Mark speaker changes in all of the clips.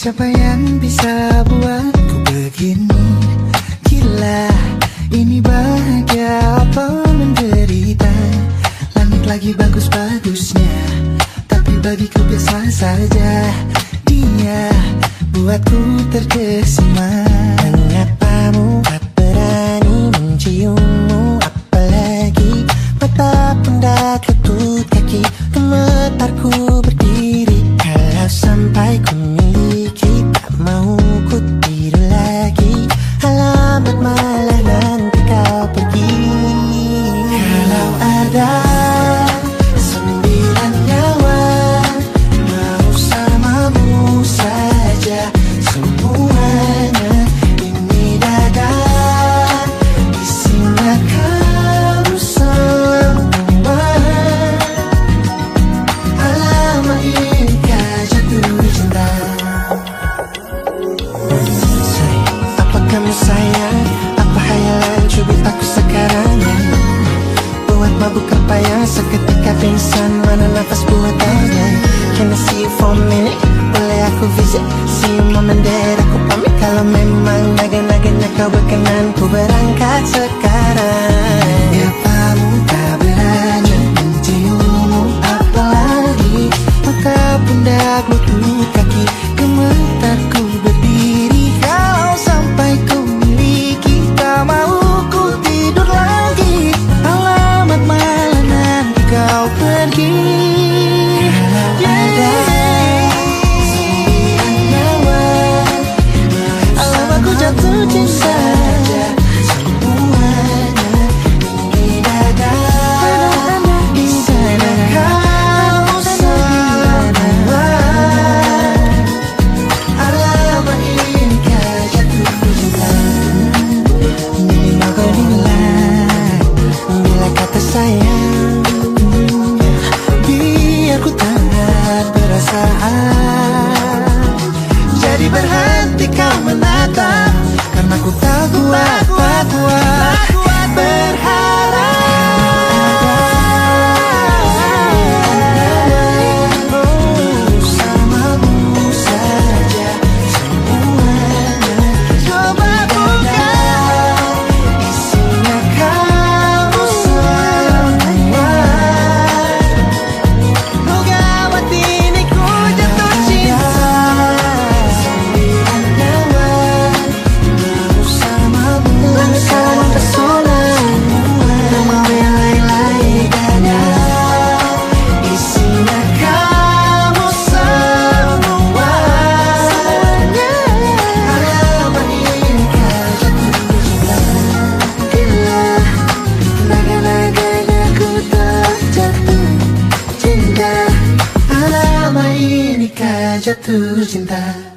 Speaker 1: Siapa yang bisa buatku begini? Gila, ini bahagia apa menderita? Langit lagi bagus-bagusnya, tapi bagiku biasa saja. Dia buatku terkesima.
Speaker 2: Menyapamu, tak berani menciummu, apalagi mata pundak lutut kaki. Gemetarku berdiri kalau sampai ku miliki. Tak mau ku tidur lagi, alamat malah nanti kau pergi. Kalau ada 9 nyawa, mau samamu saja semuanya. Ini dada isinya kamu semua. Alamak inikah jatuh cinta. Apa kamu sayang? Apa hayalan cubit aku sekarang? Buat mabuk apa yang seketika pingsan? Mana nafas buatannya? Can I see you for a minute? Boleh aku visit? See you moment there. Aku pamit kalau memang naga-naganya kau berkenan. Ku berangkat sekarang.
Speaker 1: Siapamu tak berani menciummu, apalagi mata pundak lutut kaki. Gemetarku berdiri kalau sampai ku miliki. Tak mau ku tidur lagi, alamat malah nanti kau pergi. Alamak ku jatuh cinta.
Speaker 2: Sayang, biar ku tak berasaan.
Speaker 1: Jadi berhenti kau menatap, karena ku tak kuat berharap. Bersamamu saja semuanya. Coba buka, isinya kamu semua. Oh gawat ini ku jatuh cinta. 9 nyawa, bersamamu sangat pesona. Tak mau yang lain-lain ada. Isinya kamu semua. Alamak inikah jatuh cinta. Gila, naga-naganya ku tak jatuh cinta. Alamak inikah jatuh cinta.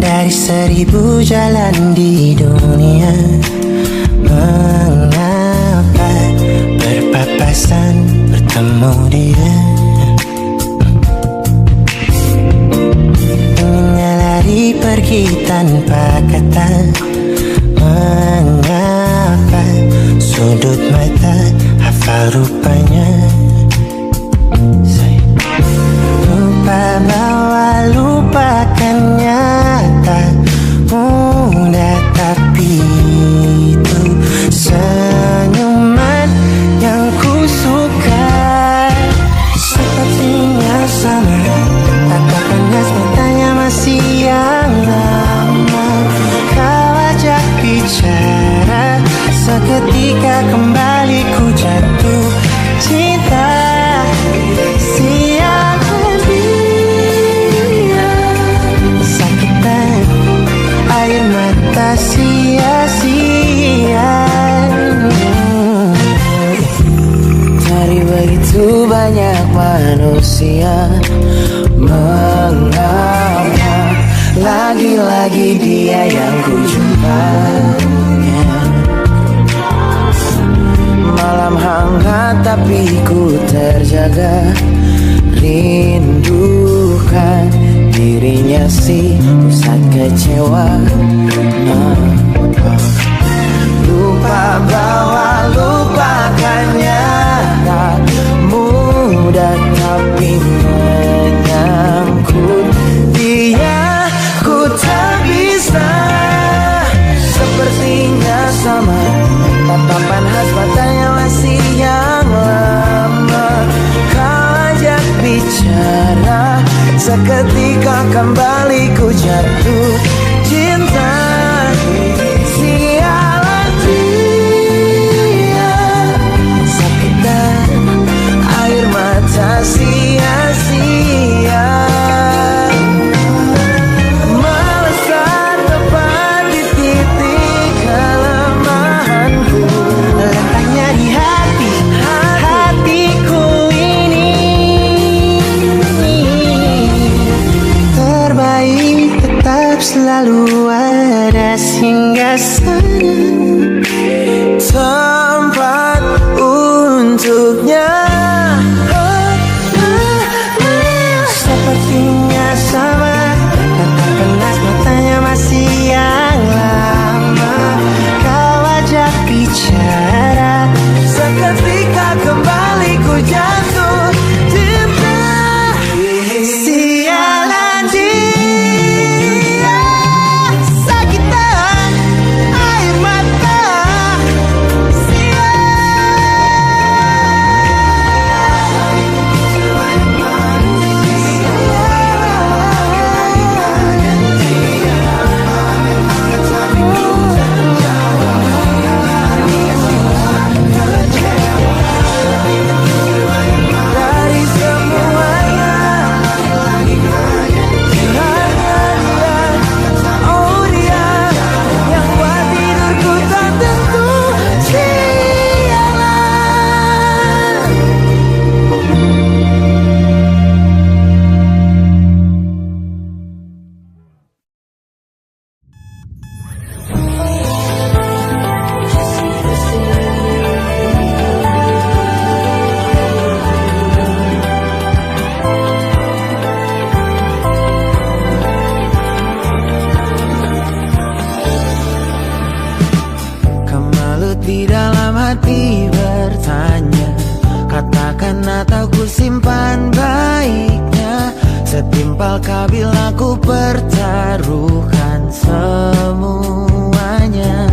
Speaker 2: Dari 1000 jalan di dunia, mengapa berpapasan bertemu dia? Ingin lari pergi tanpa kata, mengapa sudut mata hafal rupanya? Lupa bahwa lupakan nyata mudah, tapi itu senyuman yang ku suka. Sepertinya sama, tatapannya sepertinya masih yang lama. Kau ajak bicara, seketika kembali ku jatuh cinta.
Speaker 3: kasih pusat kecewa. Lupa bahwa lupakannya tak mudah, tapi menyangkut dia ku tak bisa. Sepertinya sama, tatapan khas matanya masih yang lama. Kau ajak bicara, seketika kembali ku jatuh cinta. Sialan dia, sakitan air mata sia-sia. Melesat tepat di titik kelemahanku,
Speaker 2: Letaknya di hatiku ini. Terbaik tetap selalu ada singgasana,
Speaker 3: tempat untuknya.
Speaker 2: sepertinya sama, tatapan khas matanya masih yang lama. Kau ajak bicara,
Speaker 3: Seketika kembali ku jatuh cinta.
Speaker 2: sialan dia, sakitan air mata sia.
Speaker 3: Dari semuanya oh dia yang buat tidurku tak tentu. Sialan. Kemalut di dalam hati bertanya, katakan atau ku simpan baiknya. Setimpal bila ku pertaruhkan semuanya.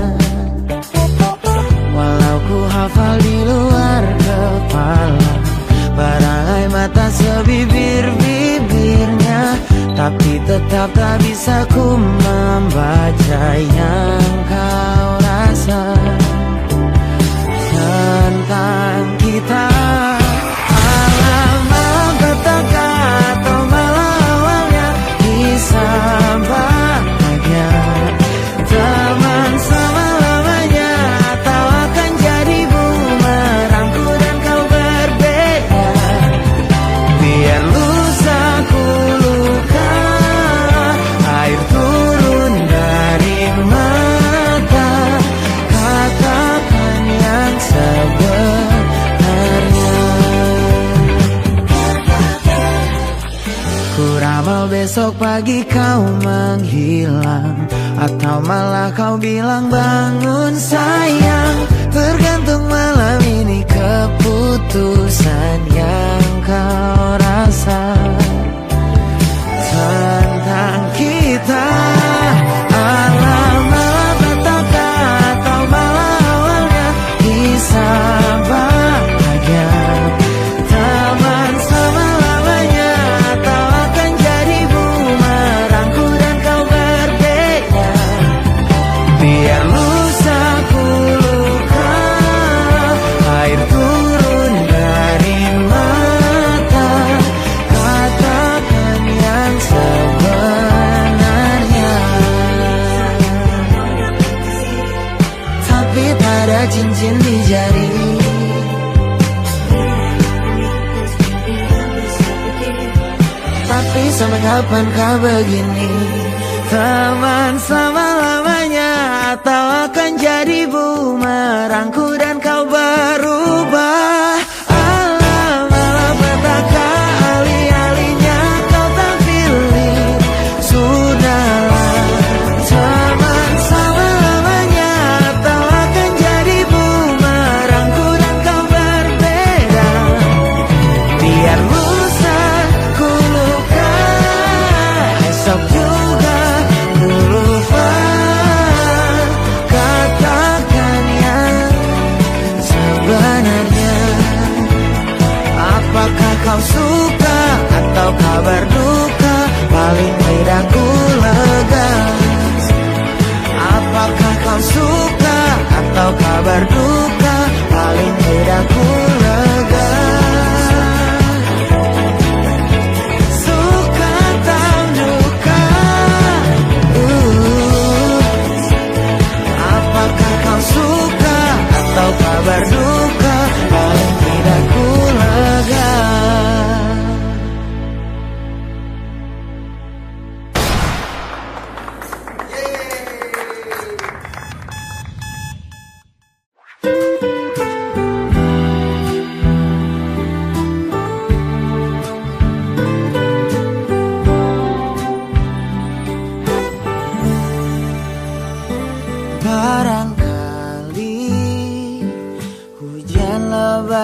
Speaker 3: Walau ku hafal di luar kepala, barangai mata sebibir-bibirnya, tapi tetap tak bisa ku membaca yang kau rasa tentang kita. Alam kata-kata malah awalnya kisah bahagia. Teman selama-lamanya atau akan jadi bumerangku dan kau berbeda. Biar lusaku luka, air turun dari mata. Katakan yang sebenarnya. Ku ramal besok pagi kau menghilang, atau malah kau bilang bangun sayang. Tergantung malam ini keputusan yang kau rasa tentang kita. Alam malah petaka atau malah awalnya kisah bahagia. Teman selama-lamanya atau akan jadi bumerangku dan kau berbeda. Biar lusaku luka, air turun dari mata. Katakan yang sebenarnya. Tapi tak ada cincin di jari. Tapi sampai kapan kau begini? Teman selama-lamanya atau akan jadi bumerangku dan kau berubah. Alam petaka alih-alihnya kau tak pilih.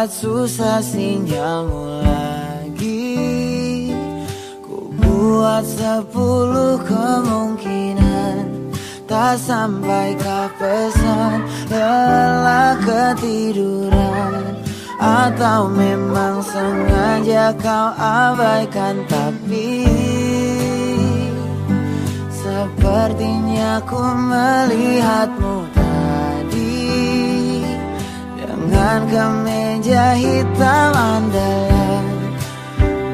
Speaker 3: saat susah sinyalmu lagi. Ku buat 10 kemungkinan, tak sampaikah pesan, lelah ketiduran, atau memang sengaja kau abaikan. Tapi sepertinya ku melihatmu tadi dengan kemeja hitam andalan.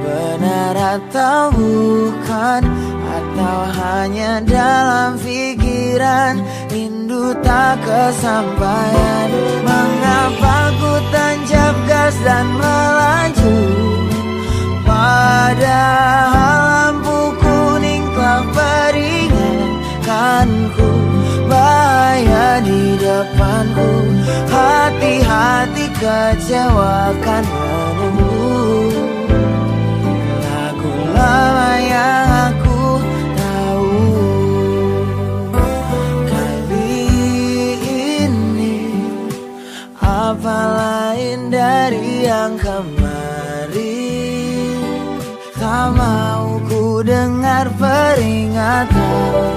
Speaker 3: Benar atau bukan, atau hanya dalam pikiran, rindu tak kesampaian. Mengapa ku tancap gas dan melaju, padahal lampu kuning telah peringatkanku bahaya di depanku. Hati-hati kecewakan menunggu lagu lama yang aku tahu. Kali ini apa lain dari yang kemarin? Tak mau ku dengar peringatan,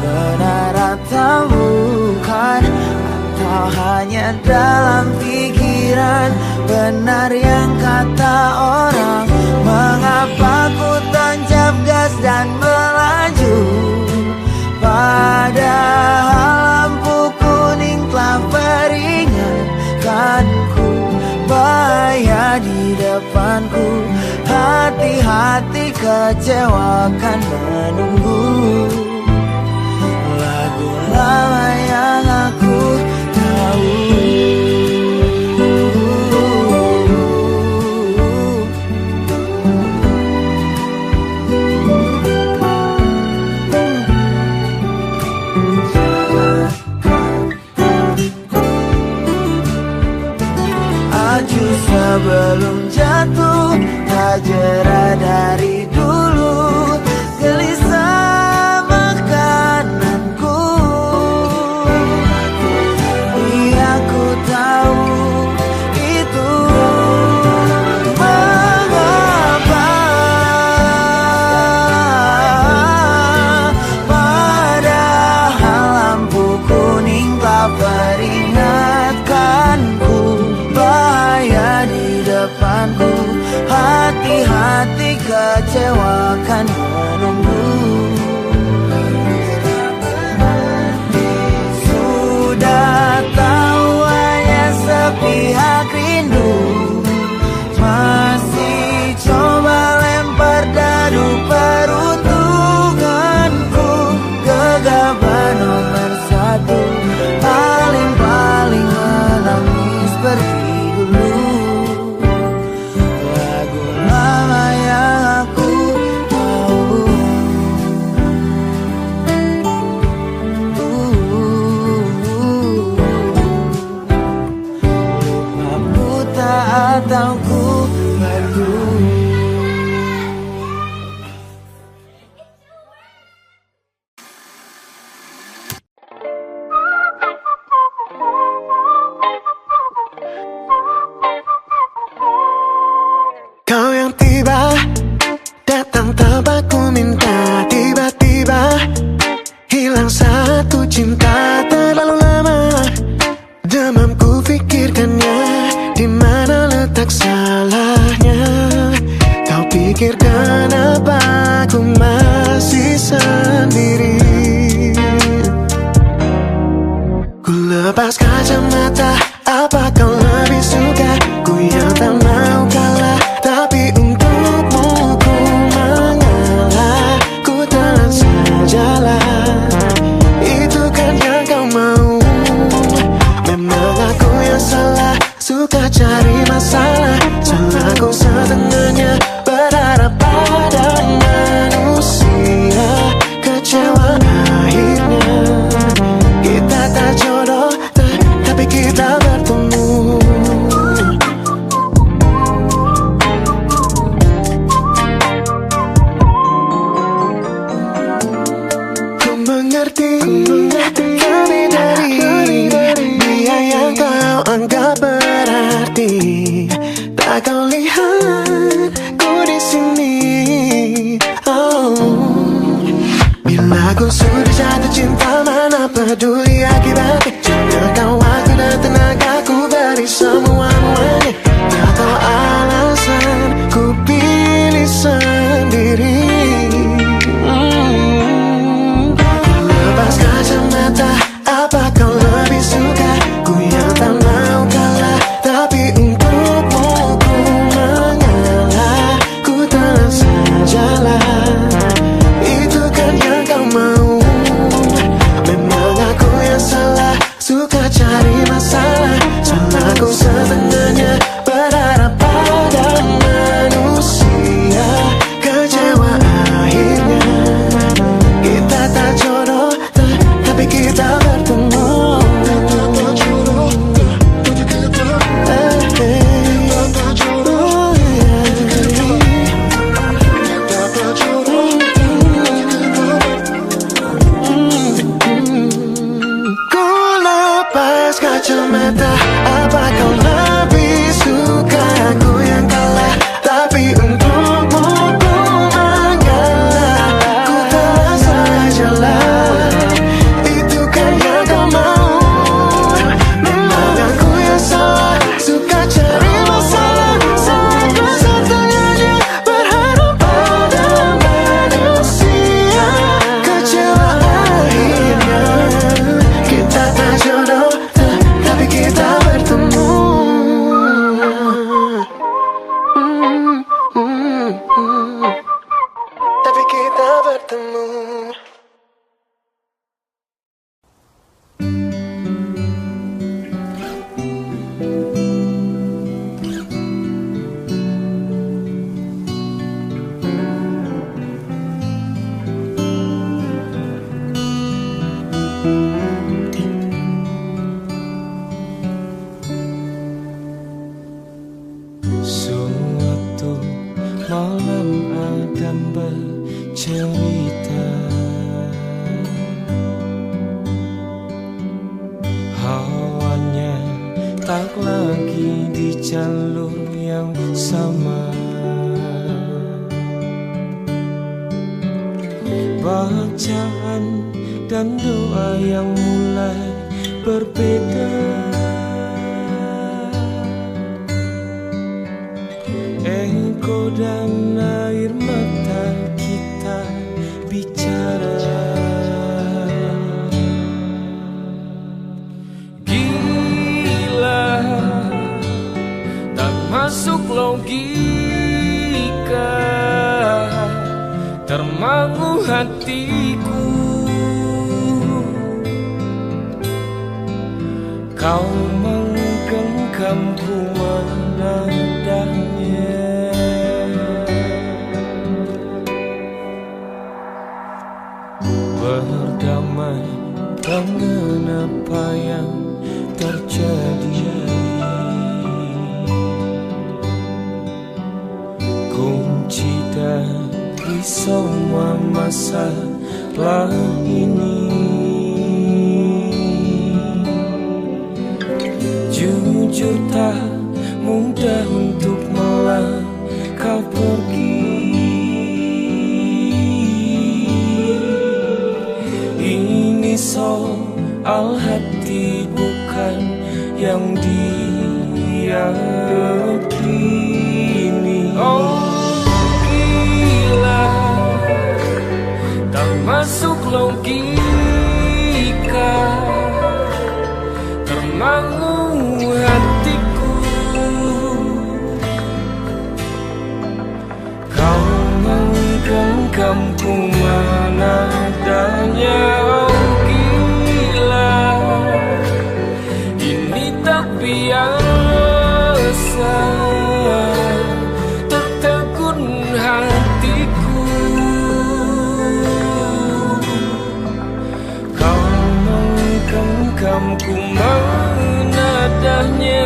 Speaker 3: benar atau bukan, atau hanya dalam pikiran. Benar yang kata orang, mengapa ku tancap gas dan melaju, padahal lampu kuning telah peringatkanku bahaya di depanku. Hati-hati kecewakan menunggu lagu lama yang aku tahu. Aju sebelum jatuh, tak jera dari dulu, gelisah makananku. Iya ku tahu itu mengapa, padahal lampu kuning telah peringatkanku bahaya di depanku. Hati-hati kecewakan menunggu. Sudah tahu hanya sepihak rindu, masih coba lempar dadu peruntunganku. Gegabah nomor 1, paling-paling menangis seperti dulu. Lagu lama yang aku tahu. Lupa buta atau ku peduli.
Speaker 2: Kau yang tiba, datang tanpa ku minta. Tiba-tiba hilang satu cinta terlalu lama. Demam ku pikirkannya, di mana letak salahnya. Kau pikir kenapa ku masih sendiri. Ku lepas kacamata, apa kau lebih suka? Ku yang tak mau kalah, tapi untukmu ku mengalah. Ku telan sajalah, itu kan Aku sudah jatuh cinta, mana peduli akibatnya. Jika waktu dan tenaga ku beri semua-muanya. Tak tahu alasan ku pilih sendiri. Lepas kacamata, apa kau lebih suka? Ku yang tak mau kalah, tapi untukmu ku mengalah. Ku tenang sajalah, itu kan yang kau mau. Memang aku yang salah, suka cari masalah. Salahku setengahnya, berharap pada manusia. Kecewa akhirnya, kita tak jodoh, tapi kita bertemu. Ku lepas kacamata, apa kau lebih suka? Aku yang kalah, tapi untukmu ku mengalah. Ku telah sajalah, itu kan yang kau mau. Memang aku yang salah, suka cari masalah. Salahku setengahnya, berharap pada manusia. Kecewa akhirnya, kita tak jodoh, tapi kita bertemu. Tapi kita bertemu.
Speaker 3: Suatu malam Adam bercerita, hawanya tak lagi di jalur yang sama. Bacaan dan doa yang mulai berbeda. Engkau dan air mata kita bicara. Gila, tak masuk logika, termangu hatiku. Kau menggenggamku menadahnya. Berdamai dengan apa yang terjadi. Kunci dari semua masalah ini, jujur tak mudah untuk melangkah pergi. Ini soal hati, bukan yang diyakini. Oh gila, tak masuk logika, termangu hatiku. Kau menggenggamku menadahnya. Oh gila, ini tak biasa, tertegun hatiku. Kau menggenggamku menadahnya.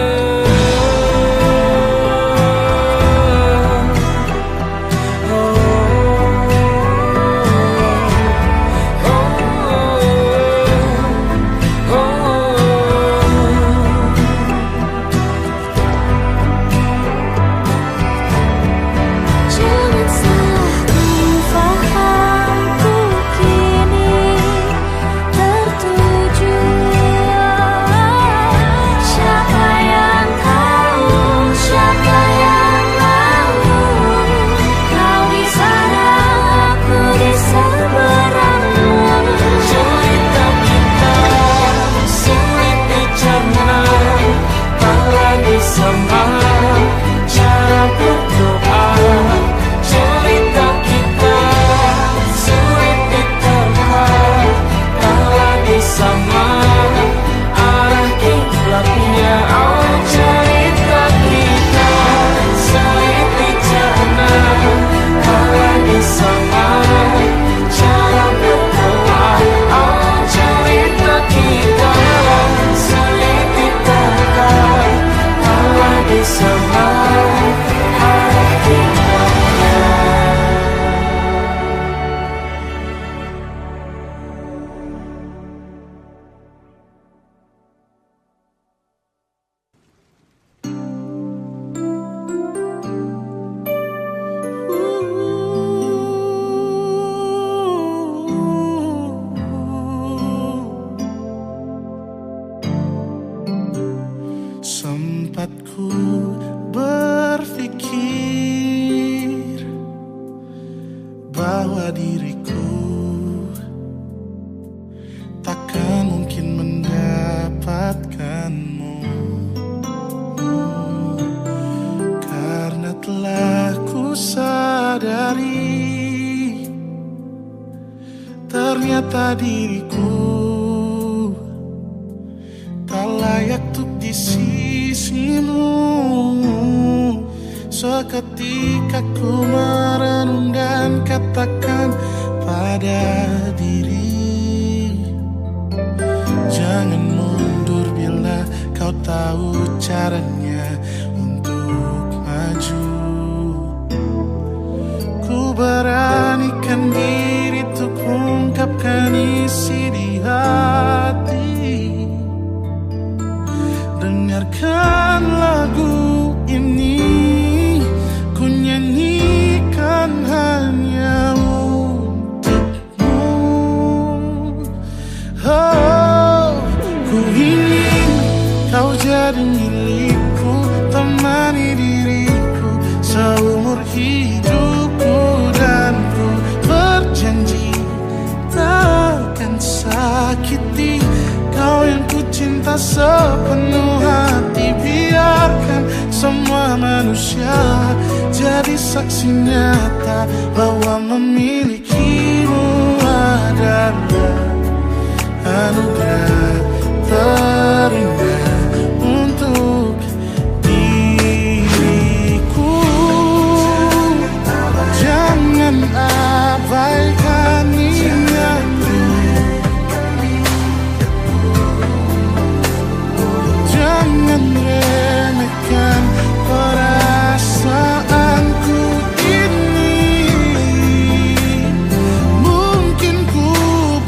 Speaker 4: Ternyata diriku tak layak untuk di sisimu. Seketika ku merenung dan katakan pada diri, jangan mundur bila kau tahu caranya untuk maju. Ku beranikan diri untuk ungkapkan isi di hati. Dengarkan lagu ini, ku nyanyikan hanya untukmu. Oh, ku ingin kau jadi milikku, temani diriku seumur hidupku. Dan ku berjanji takkan sakiti kau yang ku cinta sepenuh hati. Biarkan semua manusia jadi saksi nyata bahwa memilikimu adalah anugerah terindah untuk diriku. Jangan abaikan niatku, jangan remehkan perasaanku ini. Mungkin ku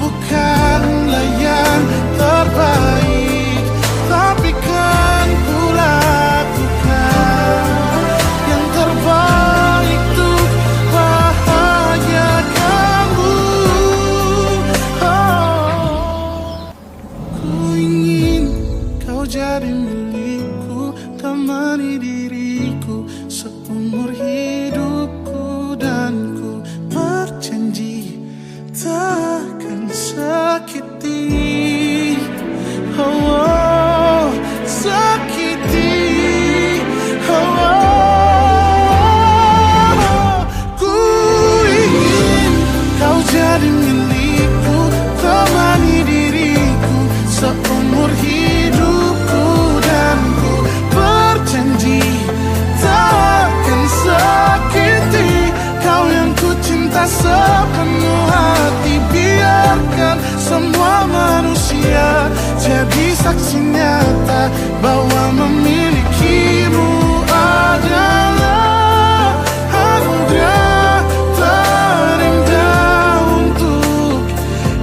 Speaker 4: bukanlah yang terbaik, tapi kan ku lakukan yang terbaik untuk bahagiakanmu. Oh, ku ingin kau jadi milikku, temani diriku seumur hidupku. Dan ku berjanji takkan sakiti, oh, sakiti, oh. Ku ingin kau jadi milikku, temani diriku seumur hidupku. Dan ku berjanji takkan sakiti kau yang ku cinta sepenuh hati. Biarkan semua manusia jadi saksi nyata bahwa memilikimu adalah anugerah terindah untuk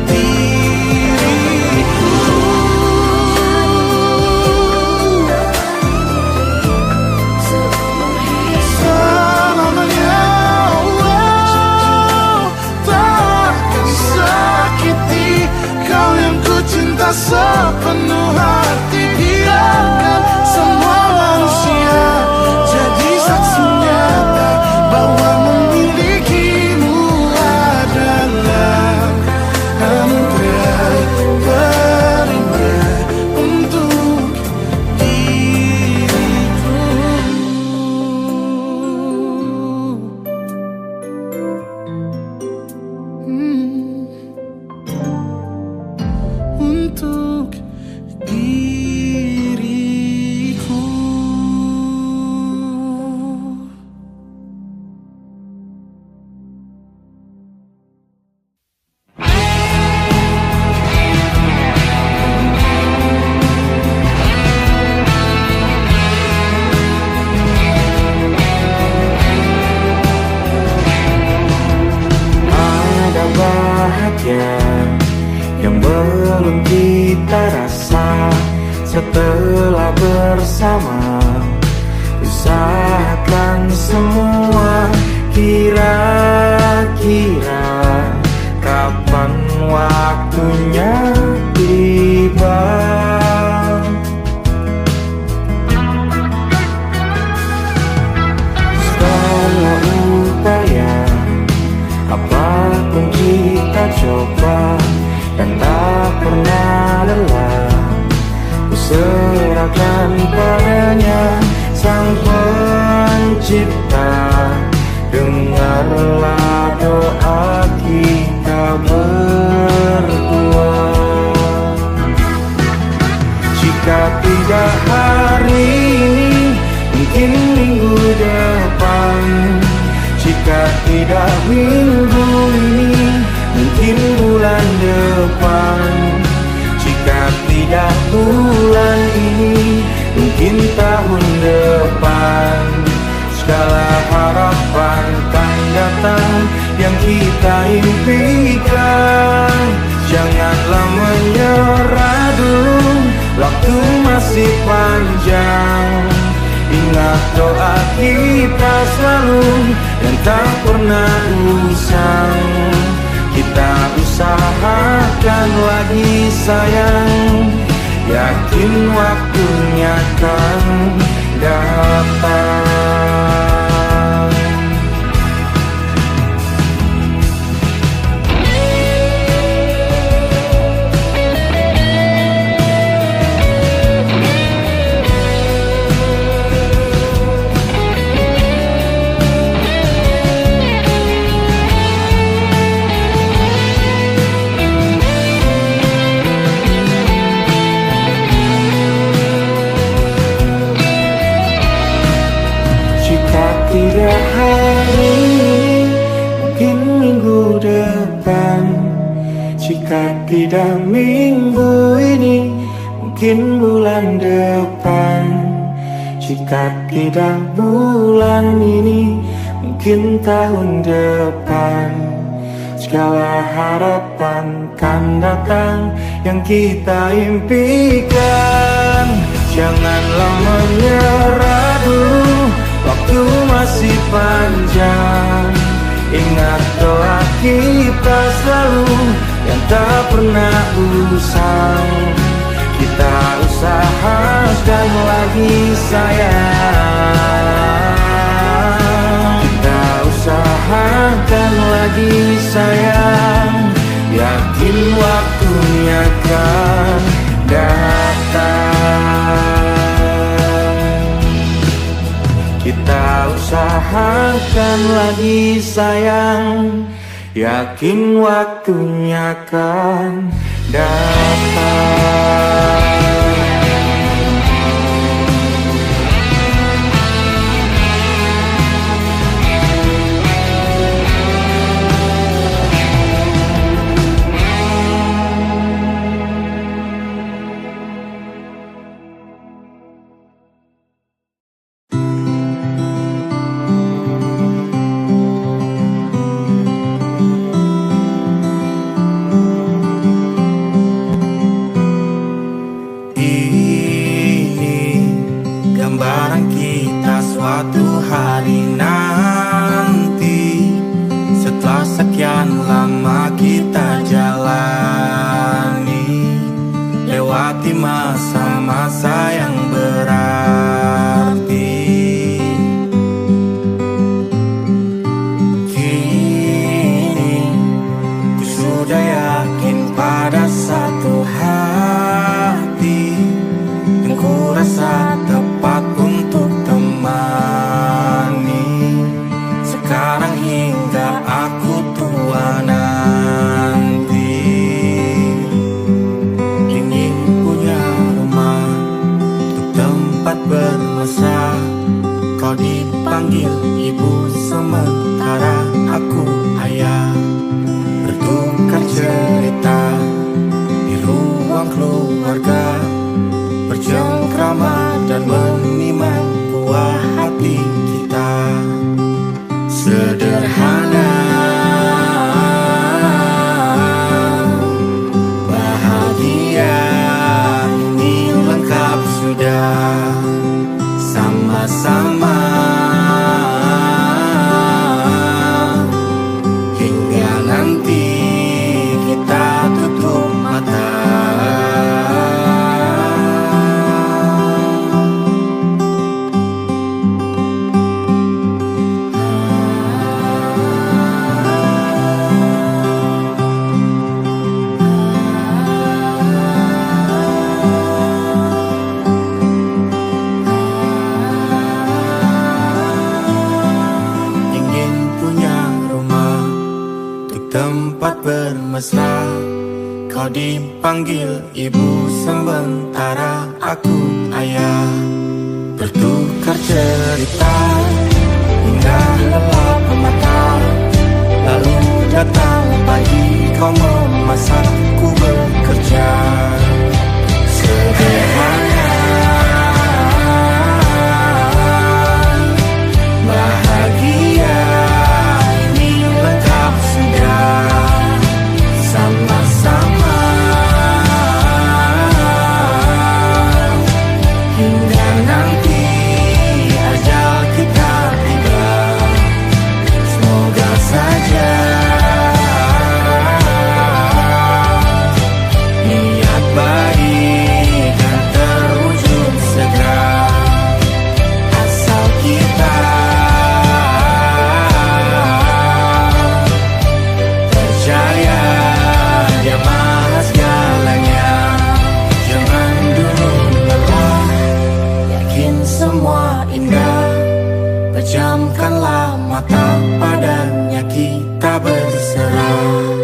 Speaker 4: diriku. Selamanya, oh, takkan sakiti kau yang ku cinta sepenuh hati. Biarkan semua manusia jadi saksi nyata bahwa memilikimu adalah anugerah terindah untuk diriku. Untuk diriku.
Speaker 3: Ada bahagia yang belum kita rasa setelah bersama. Usahakan semua, kira-kira kapan waktunya tiba. Setelah upaya apapun kita coba dan tak pernah lelah, ku serahkan padanya Sang Pencipta. Dengarlah doa kita depan. Jika tidak minggu ini, mungkin bulan depan. Jika tidak bulan ini, mungkin tahun depan. Segala harapan kan datang yang kita impikan. Janganlah menyerah dulu, waktu masih panjang. Ingat doa kita selalu yang tak pernah usang. Kita usahakan lagi sayang, yakin waktunya kan datang. Tidak hari ini, mungkin minggu depan. Jika tidak minggu ini, mungkin bulan depan. Jika tidak bulan ini, mungkin tahun depan. Segala harapan kan datang yang kita impikan. Janganlah menyerah dulu, waktu masih panjang. Ingat doa kita selalu yang tak pernah usang. Kita usahakan lagi sayang. Kita usahakan lagi sayang, yakin waktunya kan datang. Kita usahakan lagi sayang, yakin waktunya kan datang. Masa-masa yang berarti. Kini ku sudah yakin pada satu hati yang ku rasa tepat untuk temani. Sekarang hingga aku tua nanti, bermesra. Kau dipanggil ibu sementara aku ayah. Bertukar cerita di ruang keluarga, bercengkrama dan menimang buah hati kita. Sederhana, bahagia, ini lengkap sudah. Sama-sama hingga nanti kita tutup mata. Tempat bermesra, kau dipanggil ibu sementara aku ayah. Bertukar cerita hingga lelah mata. Lalu datang pagi kau memasak, ku bekerja sederhana. Bahagia ini lengkap sudah sama-sama. Hingga nanti ajal kita tiba, semoga saja niat baik dan terwujud segera, asal kita percaya Dia maha segalanya. Jangan dulu lelah, yakin semua indah. Pejamkanlah mata, padanya kita berserah.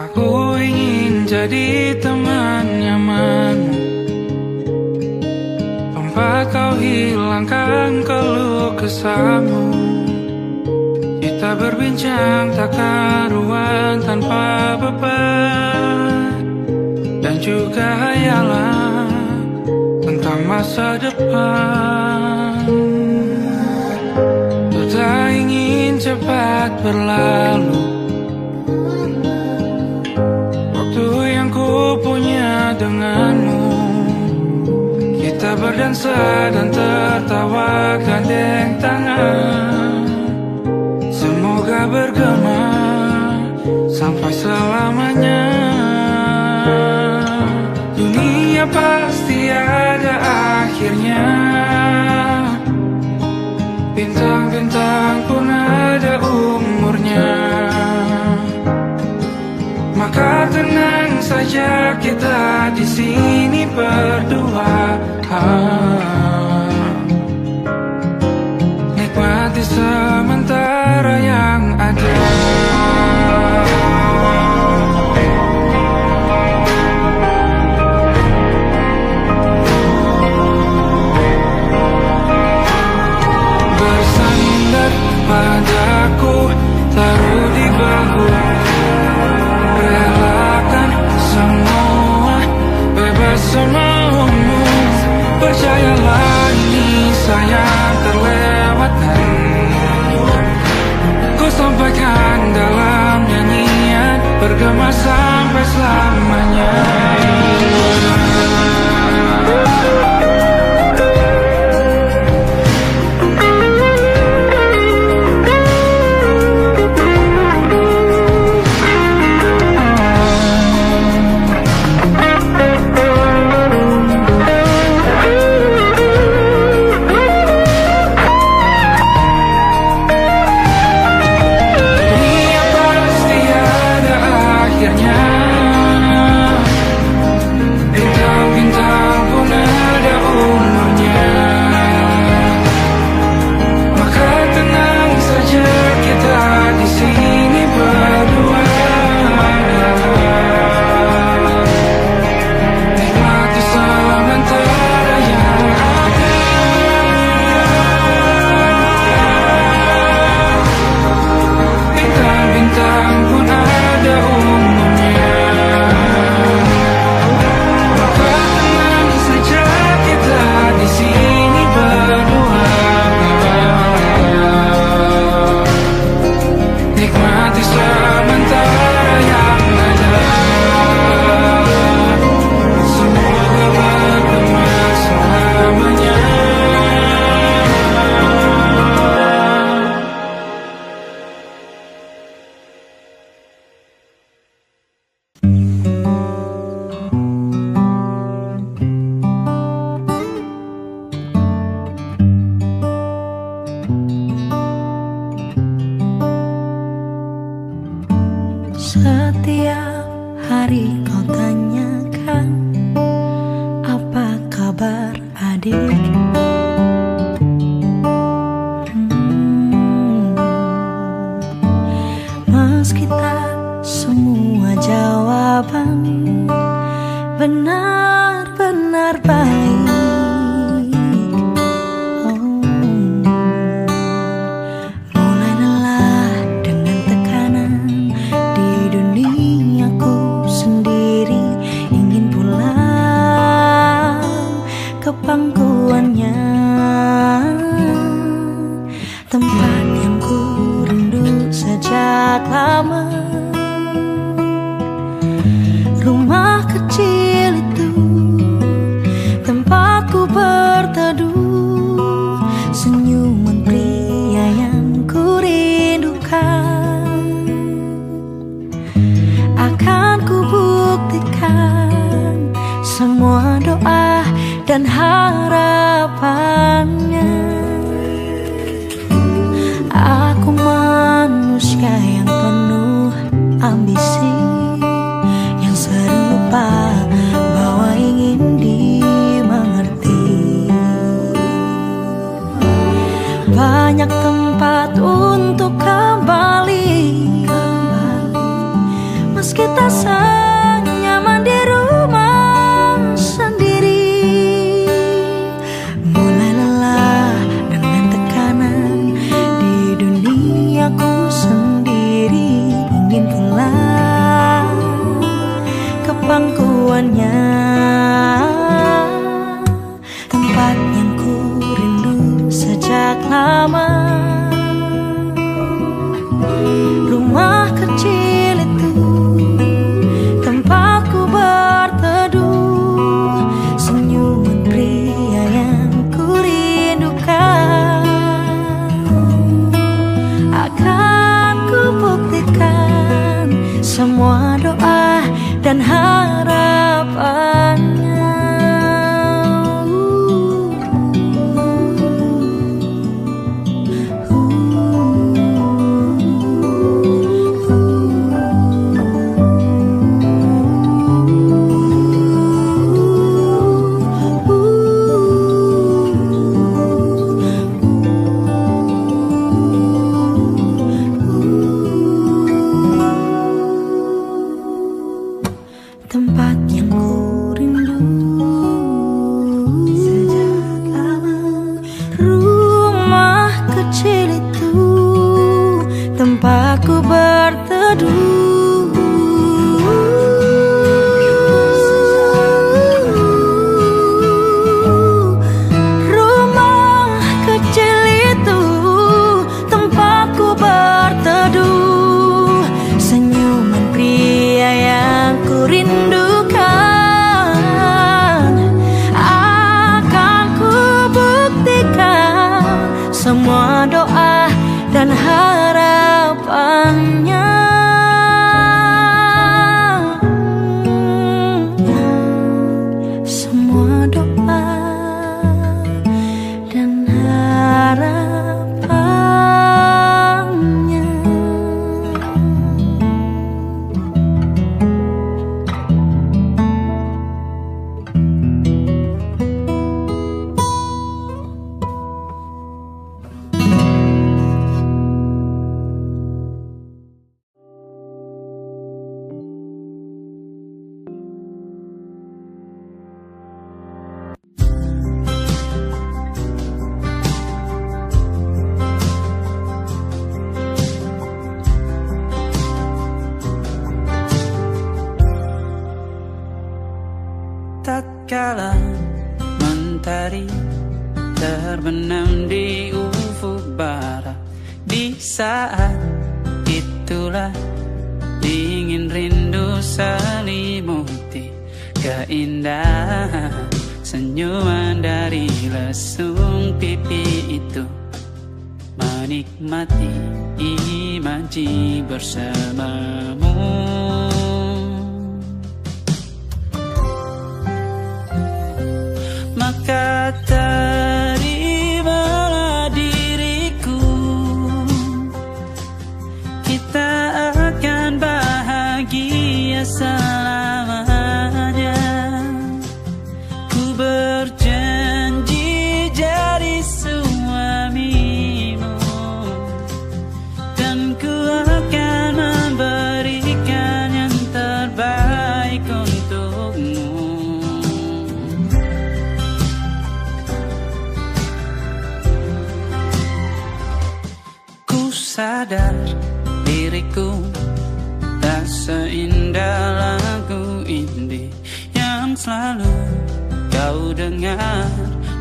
Speaker 4: Aku ingin jadi teman nyamanmu, tempat kau hilangkan keluh kesahmu. Kita berbincang tak karuan tanpa beban, dan juga hayalan tentang masa depan. Ku tak ingin cepat berlalu waktu yang ku punya denganmu. Kita berdansa dan tertawa gandeng tangan, semoga bergema sampai selamanya. Dunia pasti ada akhirnya, bintang-bintang pun ada umurnya. Maka tenang saja kita di sini berdua, nikmati sementara yang ada.
Speaker 1: banyak tempat untuk kembali. Meski tak senyaman di rumah sendiri, mulai lelah dengan tekanan di duniaku sendiri. Ingin pulang ke pangkuannya, tempat yang ku rindu sejak lama. Rumah kecil itu tempatku berteduh, senyuman pria yang ku rindukan. Akan ku buktikan semua doa dan harapannya. Tempat yang ku rindu sejak lama. Rumah kecil itu tempatku berteduh. Rumah kecil itu tempatku berteduh, senyuman pria yang ku rindukan. Akan ku buktikan semua doa dan harapannya. Semua doa dan harapannya.
Speaker 3: Tatkala mentari terbenam di ufuk barat, di saat itulah dingin rindu selimuti keindahan senyuman dari lesung pipi itu. Menikmati imaji bersamamu. Maka terimalah diriku, kita akan bahagia selamanya. Ku berjanji jadi suamimu, dan ku akan memberikan yang terbaik untukmu. Sadar diriku tak seindah lagu indie yang selalu kau dengar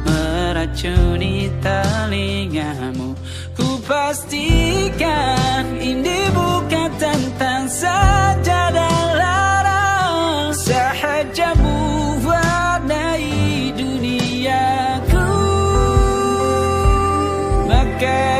Speaker 3: meracuni telingamu. Ku pastikan indie bukan tentang sajadah larang, sahaja mewarnai duniaku. Maka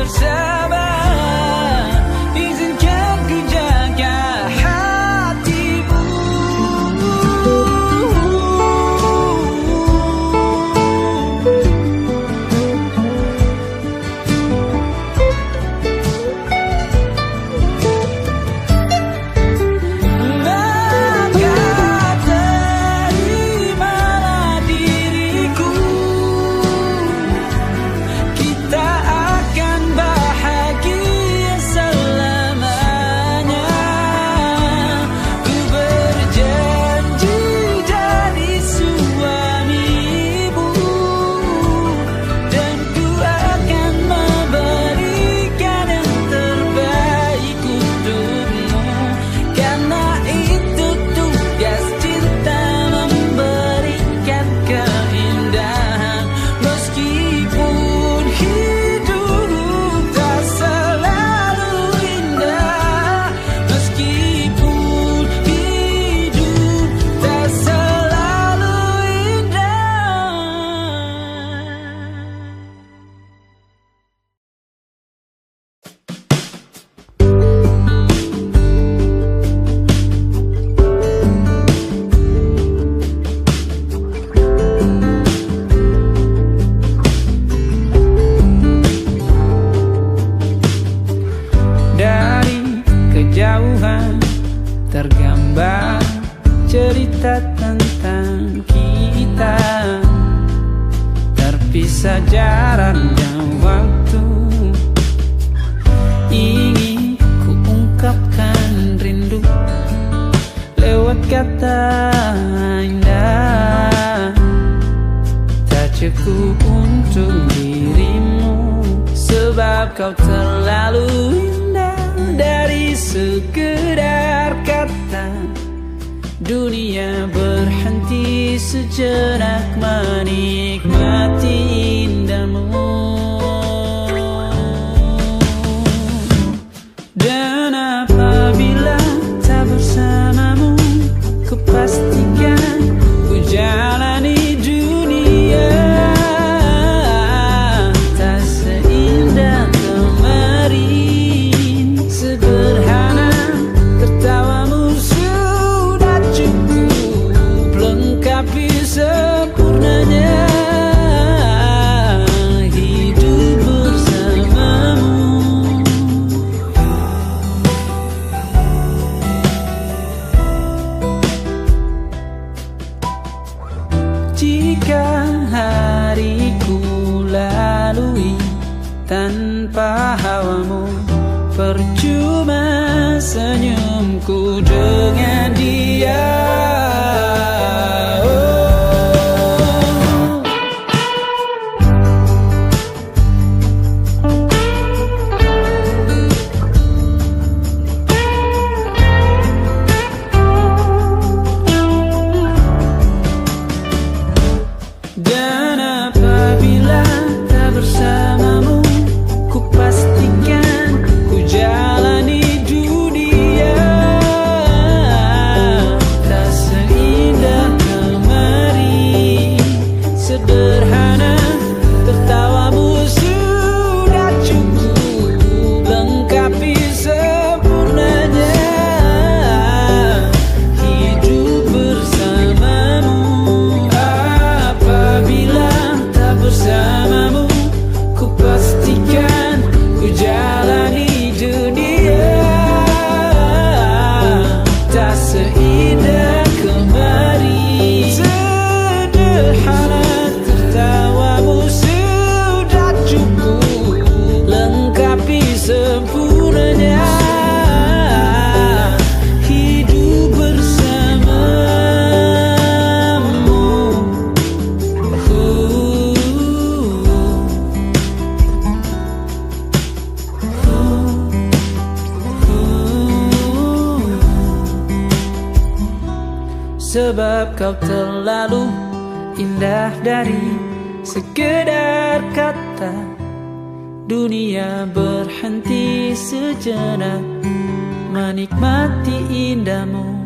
Speaker 3: bersama. Izinkan ku jaga hatimu. Maka terimalah diriku, kita akan bahagia selamanya. Ku berjanji jadi suamimu, dan ku akan memberikan yang terbaik untukmu. Karena itu tugas cinta, memberikan keindahan. Meskipun hidup tak selalu indah, meskipun hidup tak selalu indah. Dari kejauhan tergambar cerita tentang kita, terpisah jarak dan waktu. Ingin ku ungkapkan rindu lewat kata indah, tak cukup untuk dirimu, sebab kau terlalu indah. Dari sekedar kata, dunia berhenti sejenak menikmati indahmu. Dan apabila tak bersamamu, ku pastikan ku jalani dunia tak seindah kemarin. Sederhana, tertawamu sudah cukup lengkapi sempurnanya hidup bersamamu. Jika hariku lalui tanpa hawamu, percuma senyumku dengan dia. Dan apabila tak bersamamu, ku pastikan ku jalani dunia tak seindah kemarin. Sederhana, tertawamu sudah cukup lengkapi sempurnanya hidup bersamamu. Apabila tak bersamamu, ku pastikan ku jalani dunia tak seindah kemarin. Sederhana, tertawamu sudah cukup lengkapi sempurnanya hidup bersamamu. Sebab kau terlalu indah dari sekedar kata, dunia berhenti sejenak menikmati indahmu.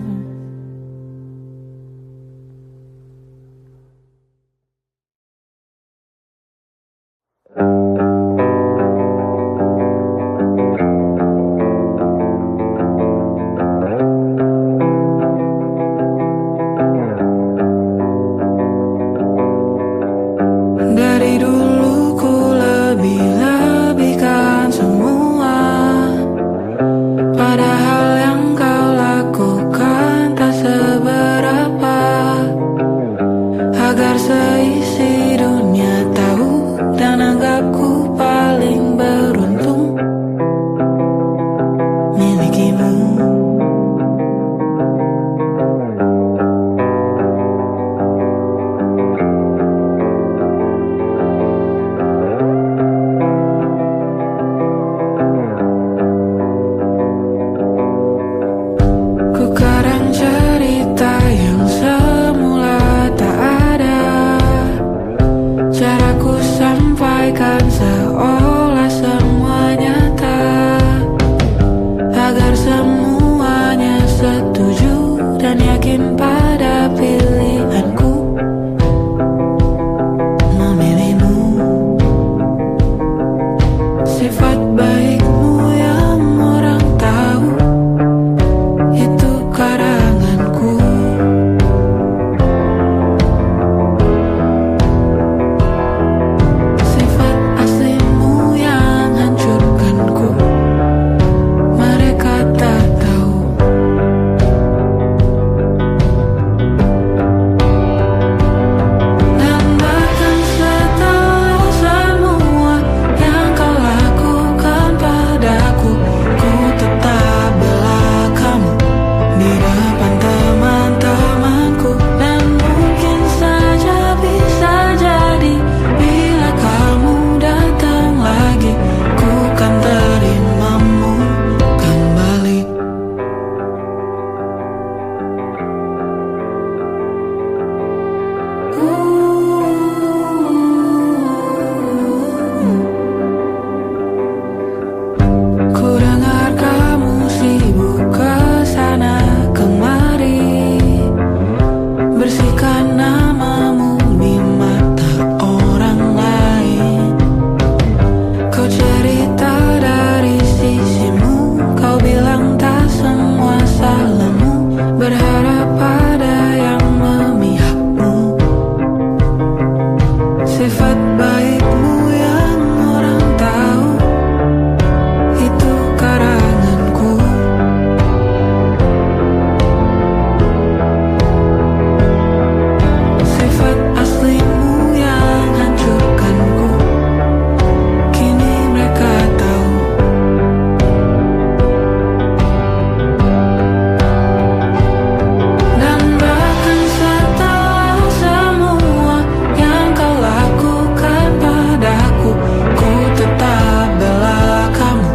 Speaker 4: namamu di mata orang lain. Kau cerita dari sisimu, kau bilang tak semua salahmu, berharap pada yang memihakmu. Sifat baikmu yang orang tahu, itu karanganku. Sifat aslimu yang hancurkanku, kini mereka tahu. Dan bahkan setelah semua yang kau lakukan padaku, ku tetap bela kamu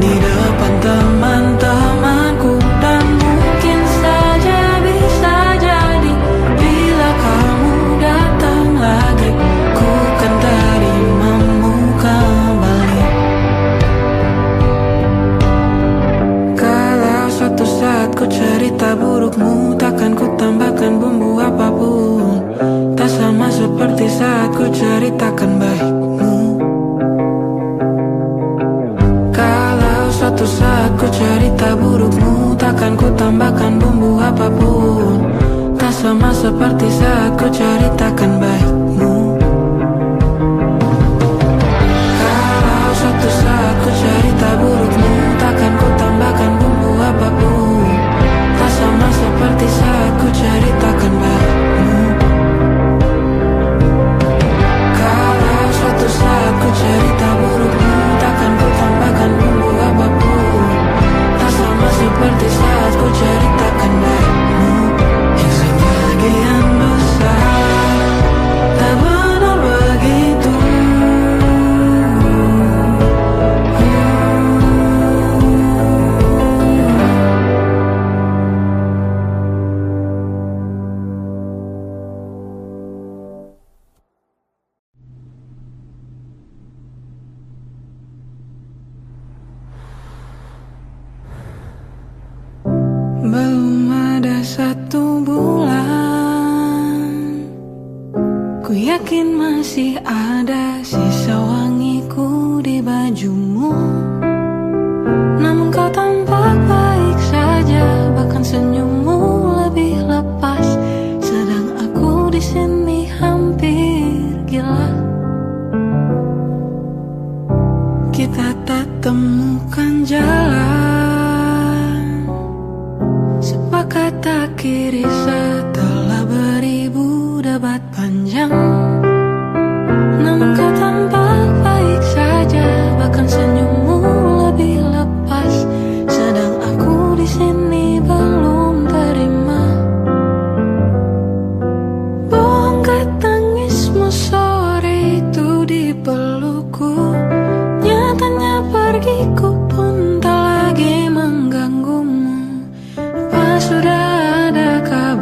Speaker 4: di depan teman-temanku. Dan mungkin saja bisa jadi bila kamu datang lagi, ku kan terimamu kembali. Kalau suatu saat ku cerita burukmu, takkan ku tambahkan bumbu apapun. Tak sama seperti saat ku ceritakan baikmu. Kalau suatu saat ku cerita burukmu, takkan ku tambahkan bumbu apapun. Tak sama seperti saat ku ceritakan baikmu. Kalau suatu saat ku cerita burukmu, takkan ku tambahkan bumbu apapun. Tak sama seperti saat ku ceritakan baikmu. Kalau suatu saat ku cerita burukmu, takkan ku tambahkan bumbu apapun. Tak sama seperti saat ku ceritakan baikmu. Yang sebagian besar tak benar begitu. Belum ada 1 bulan, ku yakin masih ada sisa wangiku di bajumu. Namun kau tampak baik saja, bahkan senyummu lebih lepas. Sedang aku di sini hampir gila. Kita tak temukan jalan, sepakat akhiri setelah beribu debat panjang. Namun kau tampak baik saja, bahkan senyummu lebih lepas. Sedang aku di sini belum terima. Bongkar tangismu sore itu di pelukku, nyatanya pergiku pun tak lagi mengganggumu. Apa sudah ada kabar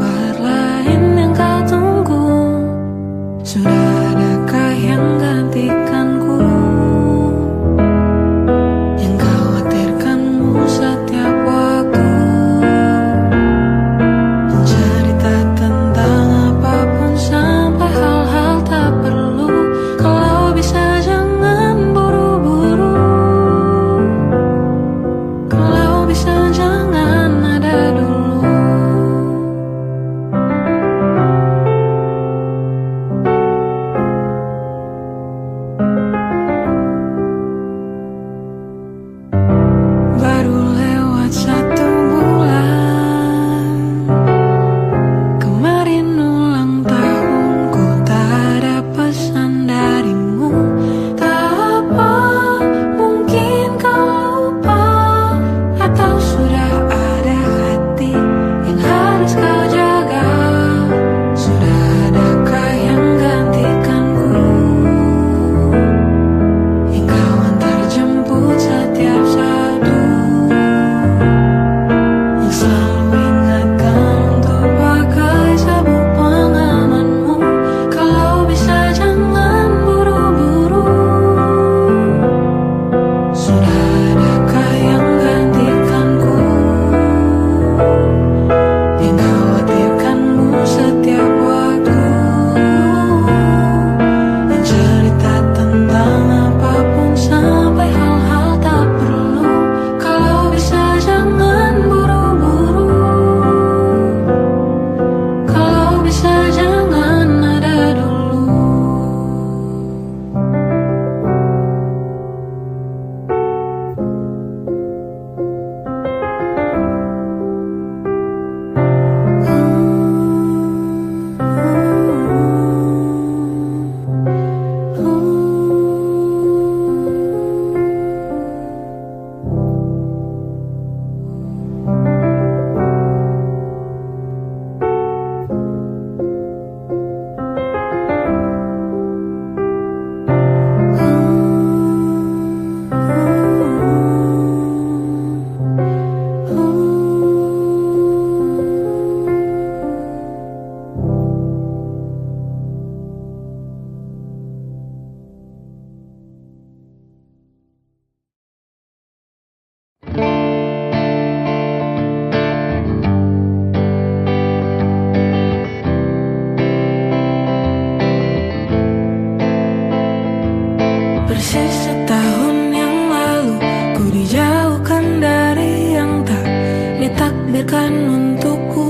Speaker 4: lakukan untukku.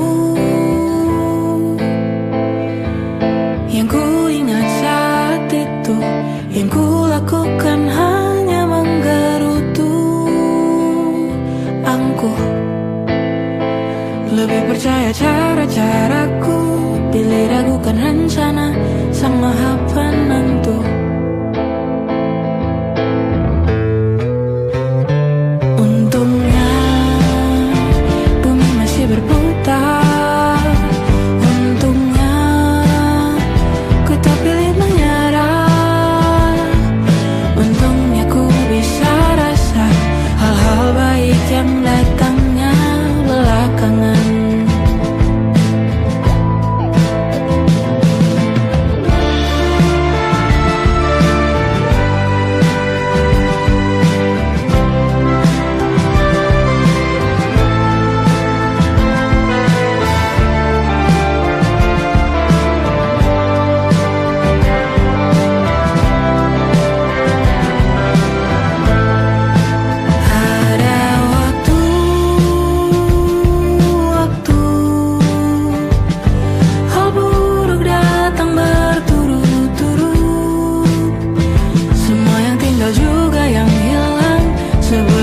Speaker 4: Yang ku ingat saat itu, yang ku lakukan hanya menggerutu angkuh. Lebih percaya cara-caraku, pilih ragukan rencana sang maha penentu. Untungnya bumi masih berputar. Untungnya ku tak pilih menyerah. Untungnya ku bisa rasa hal-hal baik yang datangnya belakangan.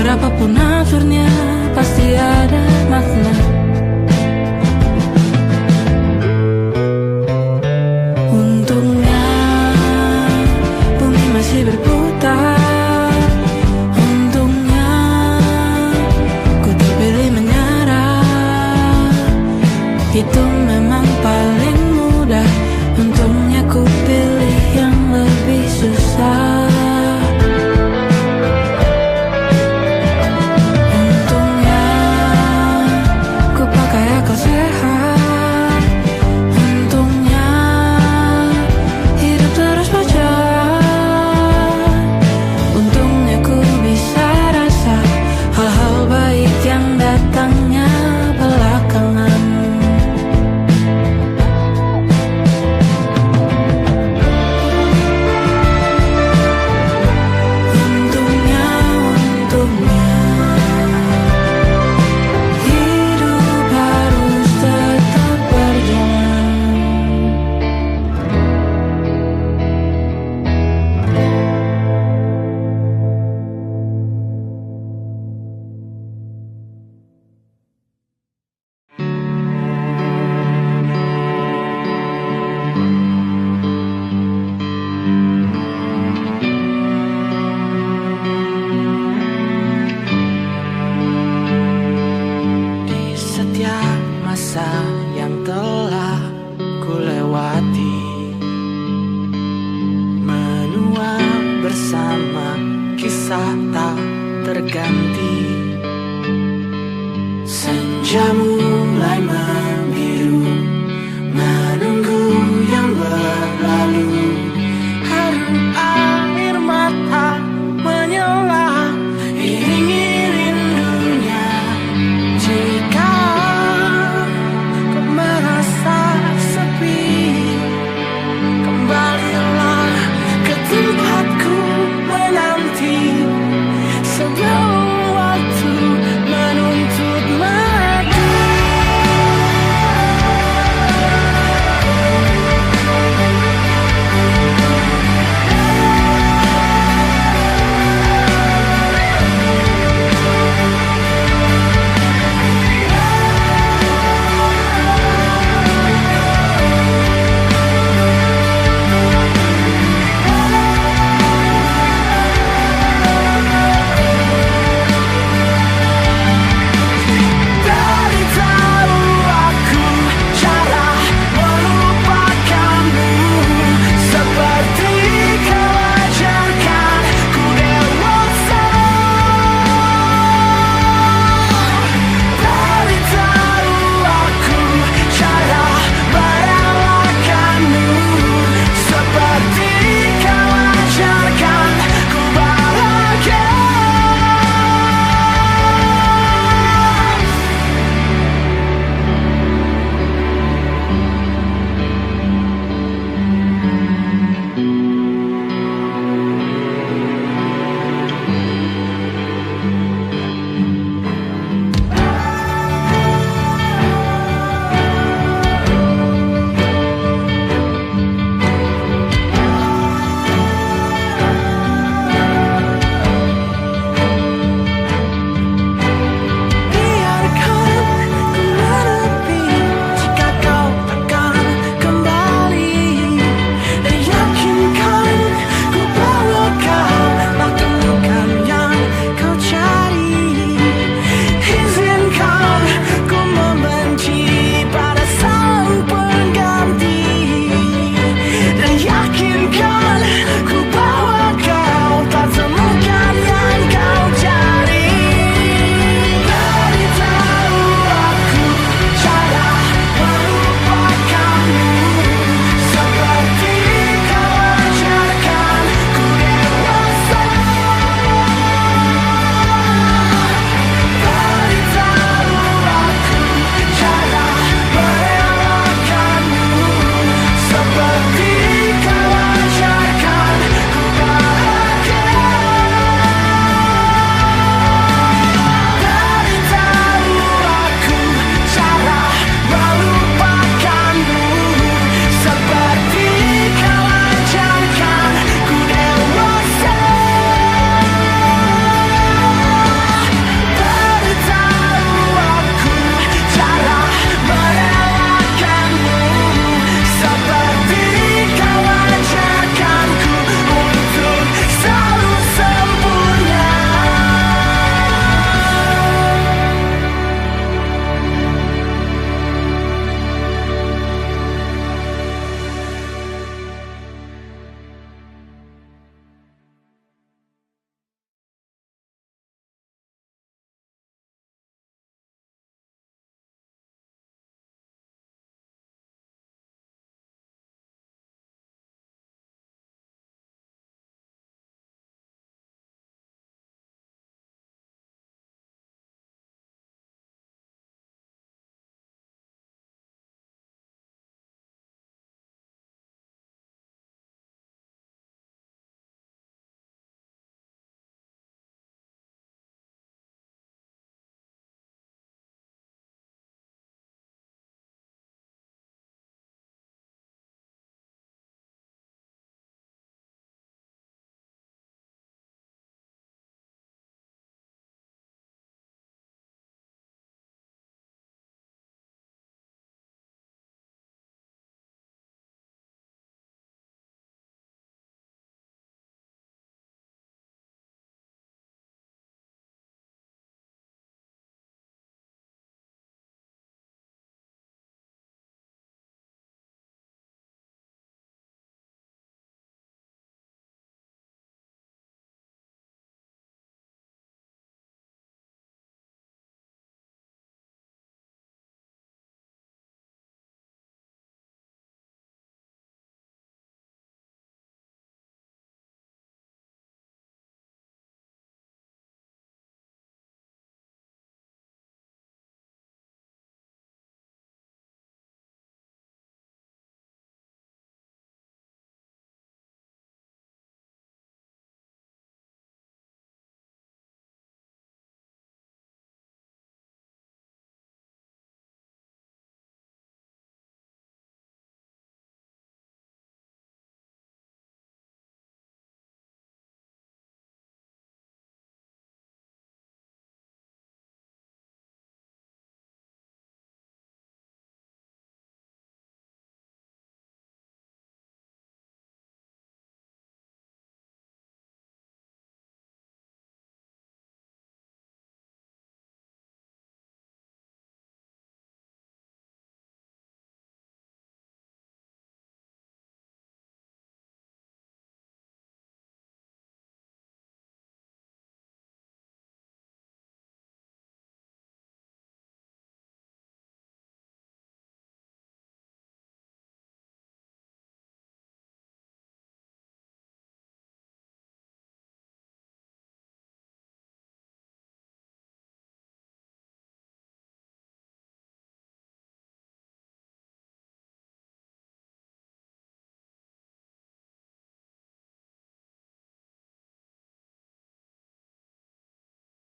Speaker 4: Apapun akhirnya pasti ada makna. Untungnya bumi masih berputar. Untungnya ku terpilih menyerah. Itu memang paling mudah. Untungnya ku pilih yang lebih susah. Sehat. Untungnya hidup terus berjalan. Untungnya ku bisa rasa hal-hal baik yang datangnya belakangan. Untungnya hidup harus tetap berjalan.
Speaker 3: Di setiap masa yang telah ku lewati, menua bersama kisah tak terganti. Senja mulai